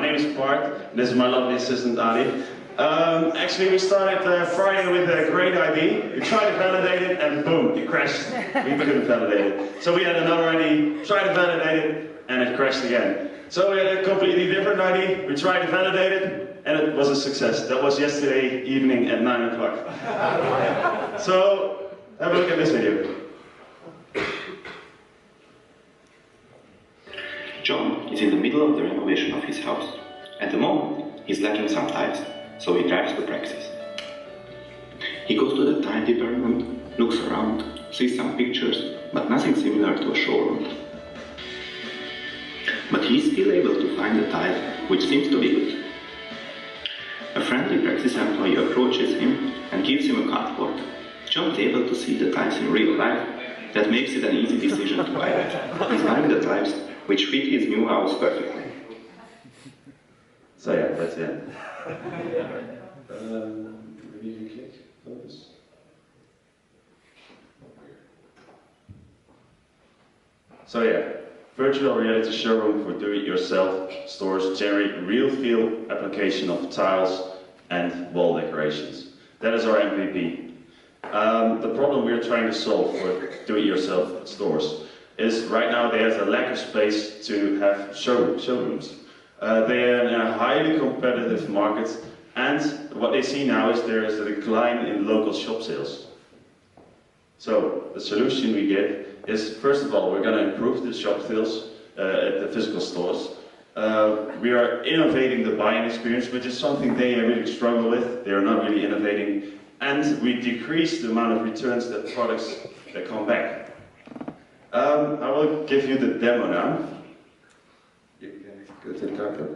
My name is Bart, and this is my lovely assistant Ali. Actually, we started Friday with a great idea. We tried to validate it, and boom, it crashed. We couldn't validate it. So we had another idea, tried to validate it, and it crashed again. So we had a completely different idea. We tried to validate it, and it was a success. That was yesterday evening at 9 o'clock. So have a look at this video. John is in the middle of the renovation of his house. At the moment, he's lacking some tiles, so he drives to Praxis. He goes to the tile department, looks around, sees some pictures, but nothing similar to a showroom. But he is still able to find a tile which seems to be good. A friendly Praxis employee approaches him and gives him a cardboard. John is able to see the tiles in real life. That makes it an easy decision to buy it. He's buying the tiles which fit his new house perfectly. So yeah, that's it. Maybe you can click focus. So yeah, virtual reality showroom for do-it-yourself stores generate real feel application of tiles and wall decorations. That is our MVP. The problem we're trying to solve for do-it-yourself stores is right now there's a lack of space to have showrooms. They are in a highly competitive market, and what they see now is there is a decline in local shop sales. So the solution we give is, first of all, we're going to improve the shop sales at the physical stores. We are innovating the buying experience, which is something they really struggle with. They are not really innovating, and we decrease the amount of returns that products that come back. I will give you the demo now. You can go to the carpet.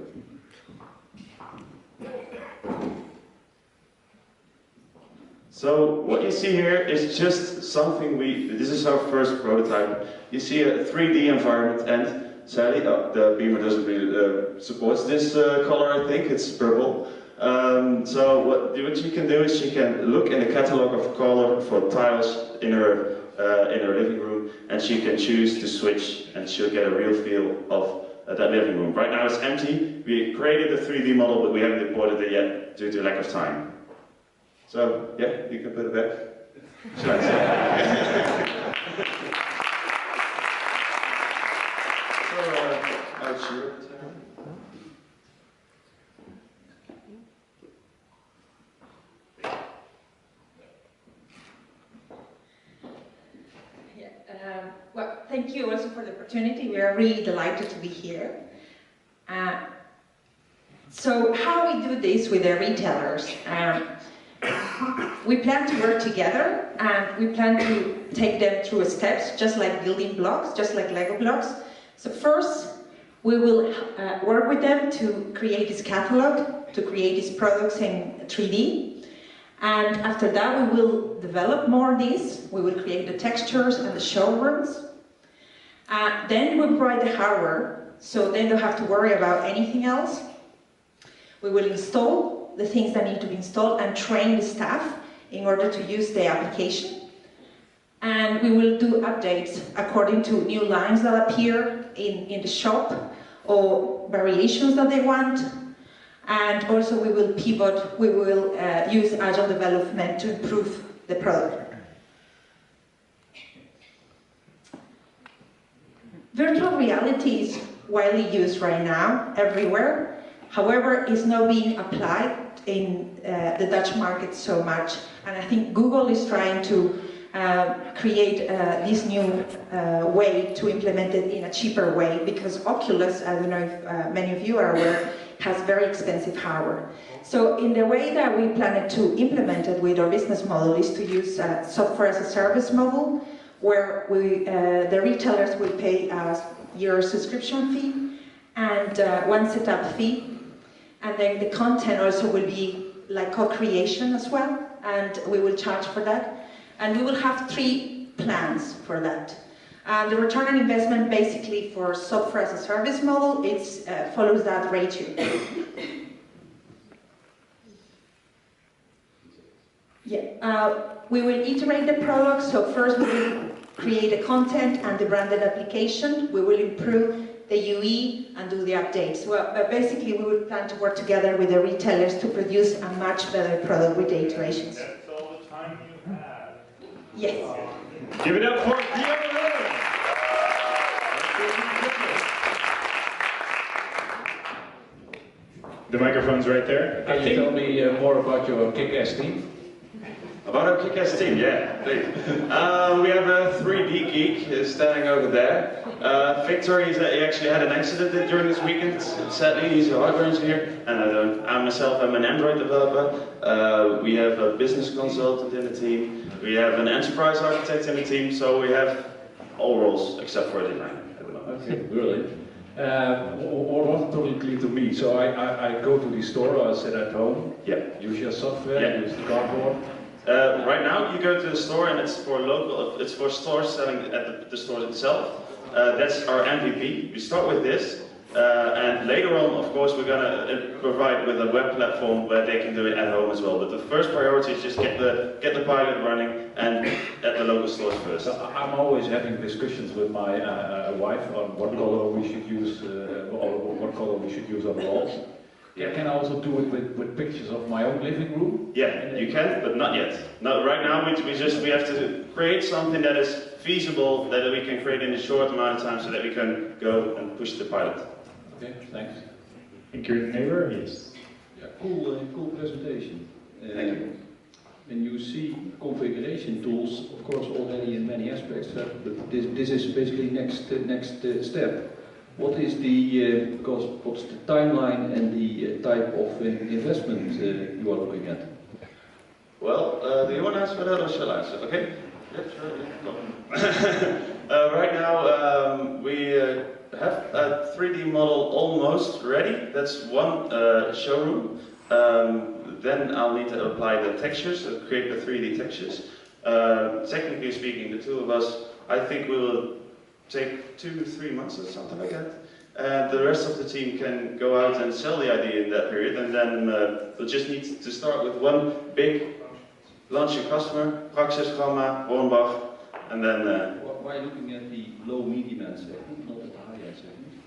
So what you see here is just something this is our first prototype. You see a 3D environment, and sadly the beamer doesn't really supports this color, I think, it's purple. So what you can do is you can look in the catalog of color for tiles in her living room, and she can choose to switch, and she'll get a real feel of that living room. Right now it's empty. We created a 3D model, but we haven't imported it yet due to lack of time. So yeah, you can put it back. Should I say? So sure. Well, thank you also for the opportunity. We are really delighted to be here. So how we do this with the retailers? We plan to work together, and we plan to take them through steps, just like building blocks, just like Lego blocks. So first, we will work with them to create this catalog, to create these products in 3D. And after that, we will develop more of these. We will create the textures and the showrooms. Then we provide the hardware, so they don't have to worry about anything else. We will install the things that need to be installed and train the staff in order to use the application. And we will do updates according to new lines that appear in the shop or variations that they want. And also we will pivot, we will use agile development to improve the product. Virtual reality is widely used right now, everywhere. However, it's not being applied in the Dutch market so much. And I think Google is trying to create this new way to implement it in a cheaper way, because Oculus, I don't know if many of you are aware, has very expensive hardware. So in the way that we plan to implement it with our business model is to use a software as a service model, where the retailers will pay a year subscription fee and one setup fee, and then the content also will be like co-creation as well, and we will charge for that. And we will have 3 plans for that. The return on investment, basically for software as a service model, it follows that ratio. Yeah, we will iterate the product. So first we will create the content and the branded application. We will improve the UE and do the updates. Well, but basically we will plan to work together with the retailers to produce a much better product with the iterations. That's all the time you have. Yes. Give it up for VRroom! The microphone's right there. Can you tell me more about your kick-ass team? About our kick-ass team, yeah, please. We have a 3D geek standing over there. Victor, he actually had an accident during this weekend. Sadly, he's a hardware engineer, and I myself am an Android developer. We have a business consultant in the team. We have an enterprise architect in the team, so we have all roles except for a designer at the moment. Okay, brilliant. What wasn't totally clear to me, so I go to the store, I sit at home, Yeah. use your software, Yeah. use the cardboard. Right now, you go to the store and it's for stores selling at the store itself. That's our MVP. We start with this, and later on, of course, we're gonna provide with a web platform where they can do it at home as well. But the first priority is just get the pilot running and at the local stores first. So I'm always having discussions with my wife on what color we should use, or what color we should use on the walls. Yeah. Can I also do it with pictures of my own living room? Yeah, you can, but not yet. No, right now we have to create something that is feasible, that we can create in a short amount of time, so that we can go and push the pilot. Okay, thanks. Think your neighbor? Yes. Yeah, cool presentation. Thank you. And you see configuration tools, of course, already in many aspects, but this is basically next step. What is what's the timeline and the type of investment you are looking at? Well, do you want to answer that or shall I answer? Okay? Yeah, sure. Yeah, go. Right now, we have a 3D model almost ready. That's one showroom. Then I'll need to apply the textures, create the 3D textures. Technically speaking, the two of us, I think we will take 2 to 3 months or something like that. And the rest of the team can go out and sell the idea in that period, and then we'll just need to start with one big launching customer, Praxis, Gamma, Hornbach, and then... Why looking at the low medium end segment, not at the high end segment?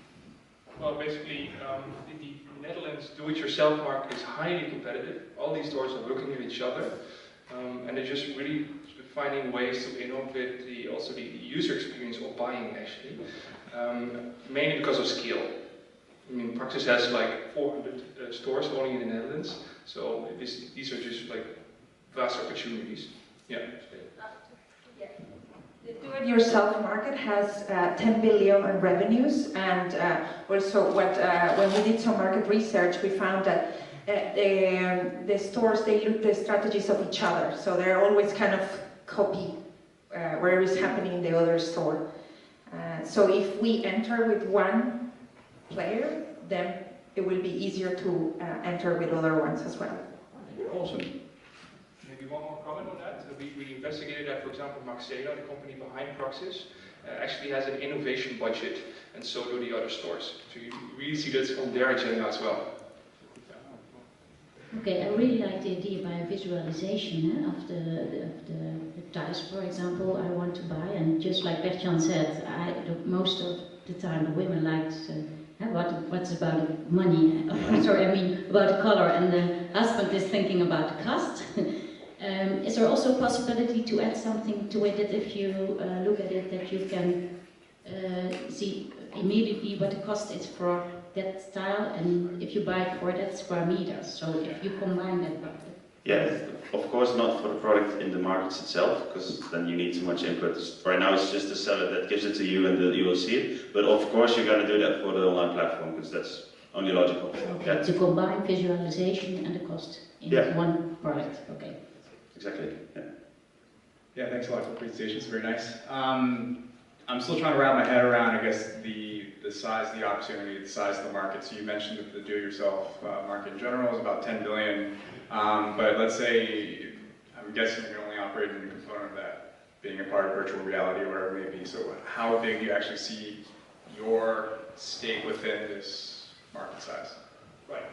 Well, basically, the Netherlands do-it-yourself market is highly competitive. All these stores are looking at each other, and they're just really finding ways to innovate also the user experience of buying, actually, mainly because of scale. I mean, Praxis has like 400 stores only in the Netherlands, so these are just like vast opportunities. Yeah. The do-it-yourself market has 10 billion in revenues, and also when we did some market research, we found that the stores, they look the strategies of each other, so they're always kind of copy whatever is happening in the other store. So if we enter with one player, then it will be easier to enter with other ones as well. Awesome. Maybe one more comment on that. We investigated that, for example, Maxela, the company behind Praxis, actually has an innovation budget, and so do the other stores. So you really see that's on their agenda as well. Okay, I really like the idea by visualization of the tiles, for example, I want to buy, and just like Bertjan said, most of the time the women like what's about money, sorry, I mean about the color, and the husband is thinking about the cost. Is there also a possibility to add something to it that if you look at it, that you can see immediately what the cost is for that style, and if you buy it for that square meter, so if you combine that. Yeah, of course not for the product in the markets itself, because then you need too much input. Right now it's just the seller that gives it to you and you will see it, but of course you're going to do that for the online platform, because that's only logical. Okay, Yeah. to combine visualization and the cost in one product, okay. Exactly, yeah. Yeah, thanks a lot for the presentation, it's very nice. I'm still trying to wrap my head around, I guess, the size of the opportunity, the size of the market. So you mentioned that the do-it-yourself market in general is about 10 billion, but let's say, I'm guessing you can only operate in a component of that, being a part of virtual reality or whatever it may be. So how big do you actually see your stake within this market size? Right.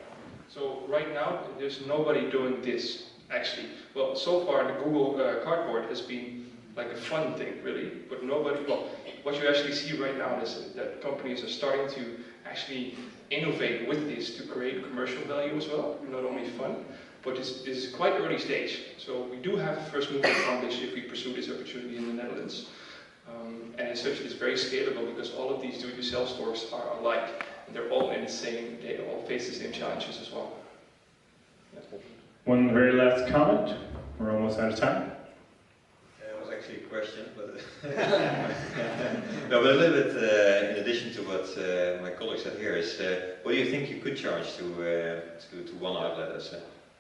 So right now, there's nobody doing this, actually. Well, so far the Google Cardboard has been like a fun thing, really. But nobody, well, what you actually see right now is that companies are starting to actually innovate with this to create commercial value as well, not only fun. But this is quite early stage. So we do have a first mover advantage if we pursue this opportunity in the Netherlands. And as such, it's very scalable because all of these do-it-yourself stores are alike. And they're all in the same, they all face the same challenges as well. Yeah. One very last comment. We're almost out of time. It was actually a question, but no, but a little bit in addition to what my colleague said here is, what do you think you could charge to one outlet?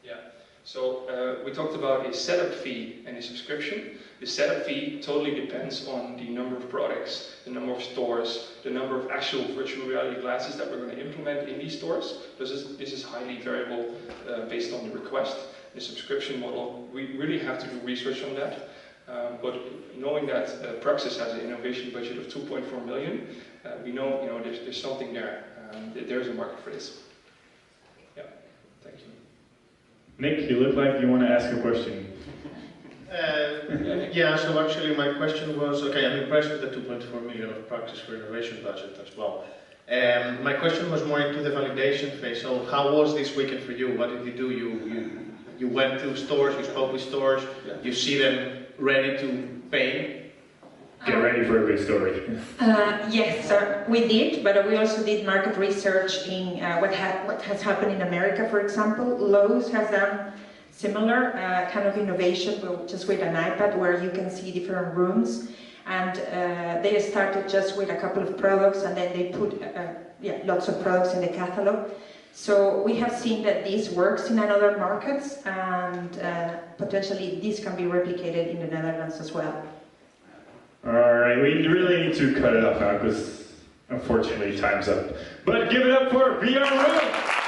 Yeah. So we talked about a setup fee and a subscription. The setup fee totally depends on the number of products, the number of stores, the number of actual virtual reality glasses that we're going to implement in these stores. This is highly variable based on the request. The subscription model, we really have to do research on that. But knowing that Praxis has an innovation budget of 2.4 million, we know, there's something there. There's a market for this. Yeah, thank you. Nick, you look like you want to ask a question. Yeah, so actually my question was, okay, I'm impressed with the 2.4 million of Praxis for innovation budget as well. My question was more into the validation phase. So how was this weekend for you? What did you do? You went to stores, you spoke with stores, you see them ready to pay? Get ready for a good story. Yes, we did, but we also did market research in what has happened in America, for example. Lowe's has done similar kind of innovation, just with an iPad where you can see different rooms. And they started just with a couple of products, and then they put lots of products in the catalog. So we have seen that this works in other markets, and potentially this can be replicated in the Netherlands as well. Alright, we really need to cut it off now because unfortunately time's up. But give it up for VRroom!